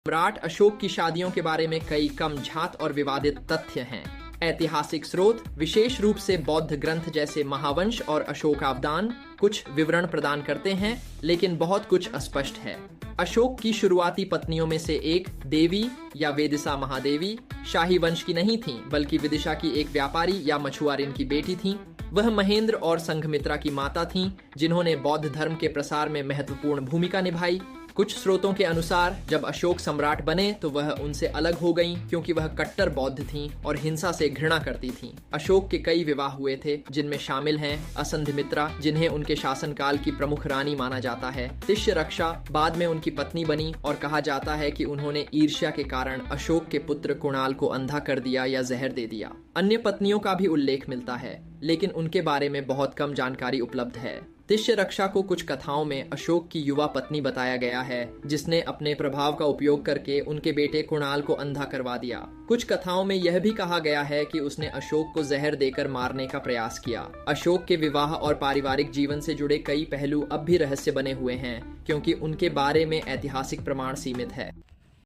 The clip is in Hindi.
सम्राट अशोक की शादियों के बारे में कई कम झात और विवादित तथ्य हैं। ऐतिहासिक स्रोत, विशेष रूप से बौद्ध ग्रंथ जैसे महावंश और अशोकावदान, कुछ विवरण प्रदान करते हैं, लेकिन बहुत कुछ अस्पष्ट है। अशोक की शुरुआती पत्नियों में से एक देवी या वेदिसा महादेवी शाही वंश की नहीं थी, बल्कि विदिशा की एक व्यापारी या मछुआरिन की बेटी थी। वह महेंद्र और संघमित्रा की माता थीं, जिन्होंने बौद्ध धर्म के प्रसार में महत्वपूर्ण भूमिका निभाई। कुछ स्रोतों के अनुसार जब अशोक सम्राट बने तो वह उनसे अलग हो गईं, क्योंकि वह कट्टर बौद्ध थीं और हिंसा से घृणा करती थीं। अशोक के कई विवाह हुए थे, जिनमें शामिल हैं असंधिमित्रा, जिन्हें उनके शासनकाल की प्रमुख रानी माना जाता है। तिष्यरक्षा बाद में उनकी पत्नी बनी और कहा जाता है कि उन्होंने ईर्ष्या के कारण अशोक के पुत्र कुणाल को अंधा कर दिया या जहर दे दिया। अन्य पत्नियों का भी उल्लेख मिलता है, लेकिन उनके बारे में बहुत कम जानकारी उपलब्ध है। तिष्यरक्षा को कुछ कथाओं में अशोक की युवा पत्नी बताया गया है, जिसने अपने प्रभाव का उपयोग करके उनके बेटे कुणाल को अंधा करवा दिया। कुछ कथाओं में यह भी कहा गया है कि उसने अशोक को जहर देकर मारने का प्रयास किया। अशोक के विवाह और पारिवारिक जीवन से जुड़े कई पहलू अब भी रहस्य बने हुए हैं, क्योंकि उनके बारे में ऐतिहासिक प्रमाण सीमित है।